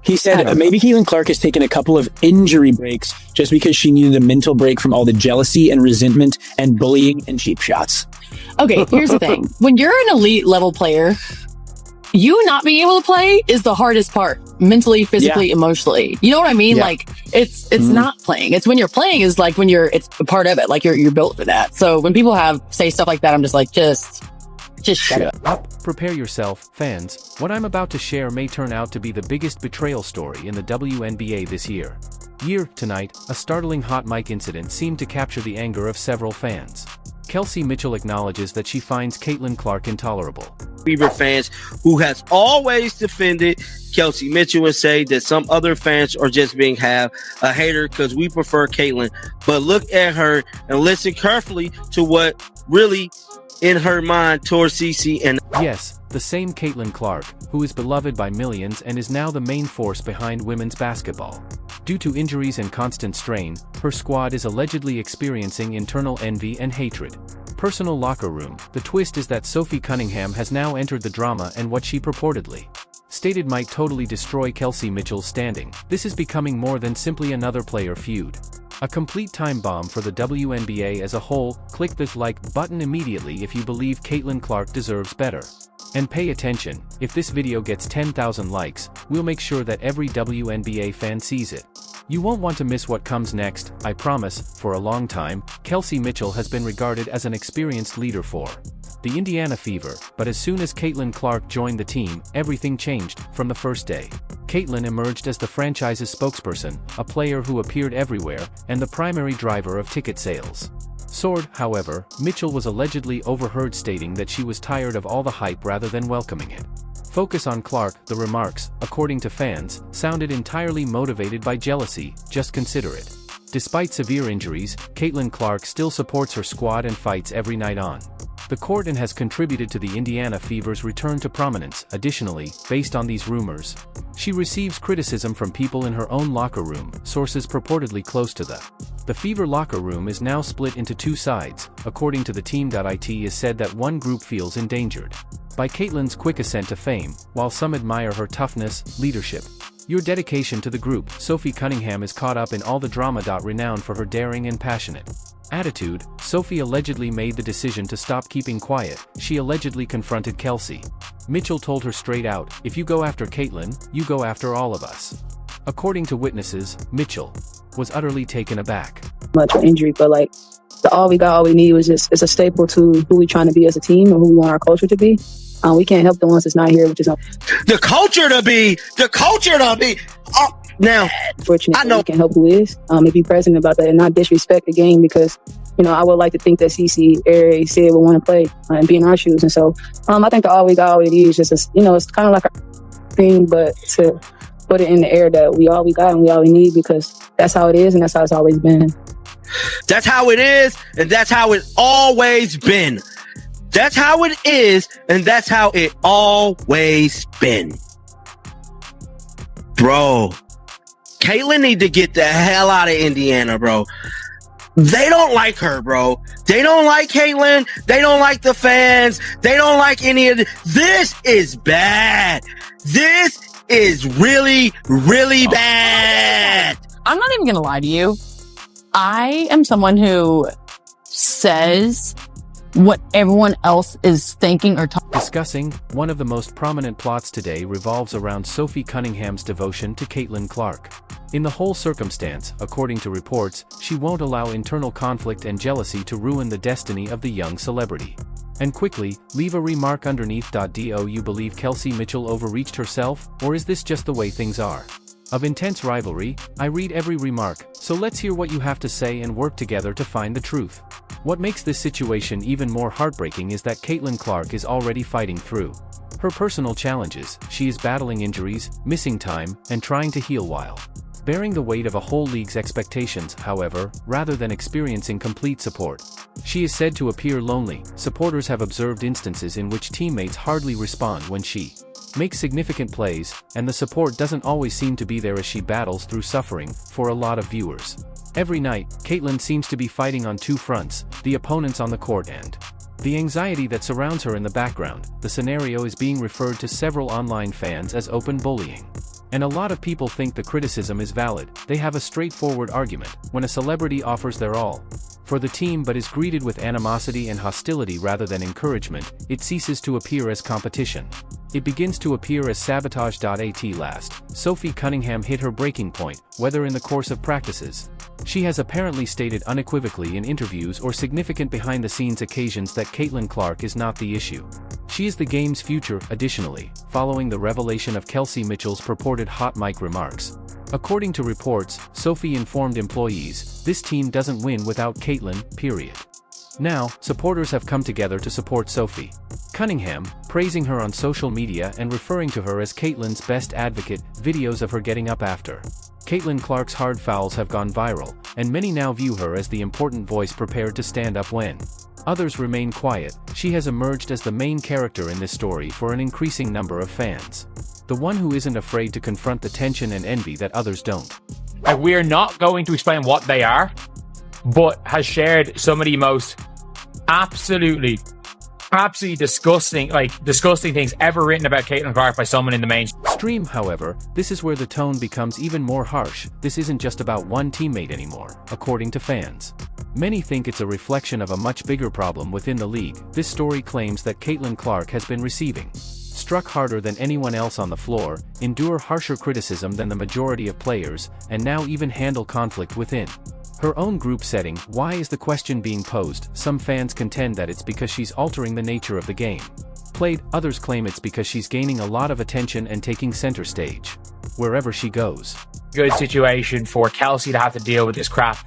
He said maybe Caitlin Clark has taken a couple of injury breaks just because she needed a mental break from all the jealousy and resentment and bullying and cheap shots. Okay, here's the thing. When you're an elite level player, you not being able to play is the hardest part. Mentally, physically, emotionally. You know what I mean? Yeah. Like, it's not playing. It's when you're playing is like when it's a part of it. Like, you're built for that. So when people say stuff like that, I'm just like, just shut up. Prepare yourself, fans. What I'm about to share may turn out to be the biggest betrayal story in the WNBA this year. Tonight, a startling hot mic incident seemed to capture the anger of several fans. Kelsey Mitchell acknowledges that she finds Caitlin Clark intolerable. Fever fans who has always defended Kelsey Mitchell and say that some other fans are just being a hater because we prefer Caitlin. But look at her and listen carefully to what really in her mind towards CC and yes, the same Caitlin Clark, who is beloved by millions and is now the main force behind women's basketball. Due to injuries and constant strain, her squad is allegedly experiencing internal envy and hatred. Personal locker room. The twist is that Sophie Cunningham has now entered the drama, and what she purportedly stated might totally destroy Kelsey Mitchell's standing. This is becoming more than simply another player feud. A complete time bomb for the WNBA as a whole. Click the like button immediately if you believe Caitlin Clark deserves better. And pay attention, if this video gets 10,000 likes, we'll make sure that every WNBA fan sees it. You won't want to miss what comes next, I promise. For a long time, Kelsey Mitchell has been regarded as an experienced leader for the Indiana Fever, but as soon as Caitlin Clark joined the team, everything changed from the first day. Caitlin emerged as the franchise's spokesperson, a player who appeared everywhere, and the primary driver of ticket sales. However, Mitchell was allegedly overheard stating that she was tired of all the hype rather than welcoming it. Focus on Clark. The remarks, according to fans, sounded entirely motivated by jealousy. Just consider it. Despite severe injuries, Caitlin Clark still supports her squad and fights every night on the court and has contributed to the Indiana Fever's return to prominence. Additionally, based on these rumors, she receives criticism from people in her own locker room. Sources purportedly close to the Fever locker room is now split into two sides. According to the team.it is said that one group feels endangered by Caitlin's quick ascent to fame, while some admire her toughness, leadership, your dedication to the group. Sophie Cunningham is caught up in all the drama. Renowned for her daring and passionate attitude, Sophie allegedly made the decision to stop keeping quiet. She allegedly confronted Kelsey Mitchell, told her straight out, "If you go after Caitlin, you go after all of us." According to witnesses, Mitchell was utterly taken aback. Much injury, but like all we need was just it's a staple to who we trying to be as a team and who we want our culture to be. We can't help the ones that's not here, which is the culture to be. Now, fortunately, I know we can help who is and be present about that and not disrespect the game, because I would like to think that CC Area said we want to play and be in our shoes. And so I think the all we need is just it's kind of like a thing, but to put it in the air that we all we got and we all we need, because that's how it is and that's how it's always been. That's how it is and that's how it always been. That's how it is and that's how it always been. Bro, Caitlin need to get the hell out of Indiana, bro. They don't like her, bro. They don't like Caitlin. They don't like the fans. They don't like any of this is bad. This is really, really bad. I'm not even going to lie to you. I am someone who says what everyone else is thinking or talking. Discussing, one of the most prominent plots today revolves around Sophie Cunningham's devotion to Caitlin Clark. In the whole circumstance, according to reports, she won't allow internal conflict and jealousy to ruin the destiny of the young celebrity. And quickly, leave a remark underneath. Do you believe Kelsey Mitchell overreached herself, or is this just the way things are? Of intense rivalry, I read every remark, so let's hear what you have to say and work together to find the truth. What makes this situation even more heartbreaking is that Caitlin Clark is already fighting through her personal challenges. She is battling injuries, missing time, and trying to heal while bearing the weight of a whole league's expectations. However, rather than experiencing complete support, she is said to appear lonely. Supporters have observed instances in which teammates hardly respond when she makes significant plays, and the support doesn't always seem to be there as she battles through suffering. For a lot of viewers, every night, Caitlin seems to be fighting on two fronts, the opponents on the court and The anxiety that surrounds her in the background, the scenario is being referred to several online fans as open bullying. And a lot of people think the criticism is valid. They have a straightforward argument when a celebrity offers their all for the team but is greeted with animosity and hostility rather than encouragement, it ceases to appear as competition. It begins to appear as sabotage. At last, Sophie Cunningham hit her breaking point, whether in the course of practices. She has apparently stated unequivocally in interviews or significant behind-the-scenes occasions that Caitlin Clark is not the issue. She is the game's future. Additionally, following the revelation of Kelsey Mitchell's purported hot mic remarks, according to reports, Sophie informed employees, "This team doesn't win without Caitlin, period." Now, supporters have come together to support Sophie Cunningham, praising her on social media and referring to her as Caitlin's best advocate. Videos of her getting up after Caitlin Clark's hard fouls have gone viral, and many now view her as the important voice prepared to stand up when others remain quiet. She has emerged as the main character in this story for an increasing number of fans. The one who isn't afraid to confront the tension and envy that others don't. We're not going to explain what they are, but has shared some of the most absolutely disgusting things ever written about Caitlin Clark by someone in the mainstream. However, this is where the tone becomes even more harsh. This isn't just about one teammate anymore, according to fans. Many think it's a reflection of a much bigger problem within the league. This story claims that Caitlin Clark has been receiving struck harder than anyone else on the floor, endure harsher criticism than the majority of players, and now even handle conflict within her own group setting. Why is the question being posed? Some fans contend that it's because she's altering the nature of the game played, others claim it's because she's gaining a lot of attention and taking center stage wherever she goes. Good situation for Kelsey to have to deal with this crap,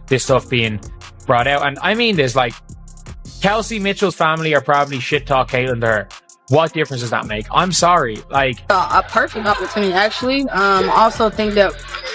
this stuff being brought out. And I mean this, like, Kelsey Mitchell's family are probably shit talk Caitlin to her. What difference does that make? I'm sorry. Like, a perfect opportunity, actually. Also think that,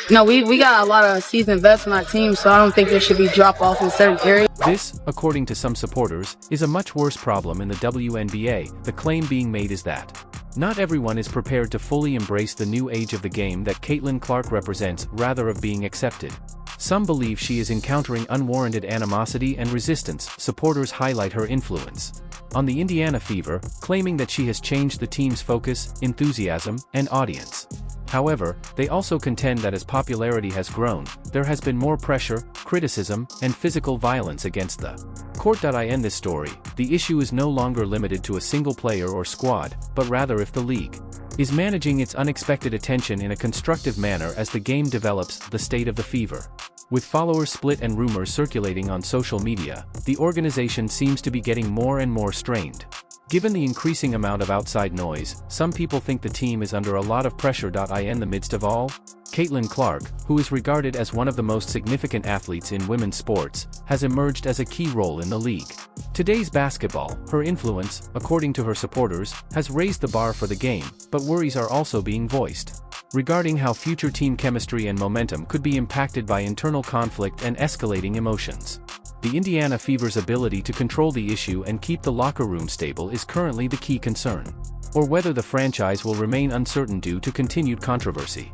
we got a lot of seasoned vets on our team, so I don't think there should be drop off in certain areas. This, according to some supporters, is a much worse problem in the WNBA. The claim being made is that not everyone is prepared to fully embrace the new age of the game that Caitlin Clark represents, rather of being accepted. Some believe she is encountering unwarranted animosity and resistance. Supporters highlight her influence on the Indiana Fever, claiming that she has changed the team's focus, enthusiasm, and audience. However, they also contend that as popularity has grown, there has been more pressure, criticism, and physical violence against the court. I end this story. The issue is no longer limited to a single player or squad, but rather if the league is managing its unexpected attention in a constructive manner as the game develops. The state of the Fever. With followers split and rumors circulating on social media, the organization seems to be getting more and more strained. Given the increasing amount of outside noise, some people think the team is under a lot of pressure. In the midst of all, Caitlin Clark, who is regarded as one of the most significant athletes in women's sports, has emerged as a key role in the league. Today's basketball, her influence, according to her supporters, has raised the bar for the game, but worries are also being voiced regarding how future team chemistry and momentum could be impacted by internal conflict and escalating emotions. The Indiana Fever's ability to control the issue and keep the locker room stable is currently the key concern, or whether the franchise will remain uncertain due to continued controversy.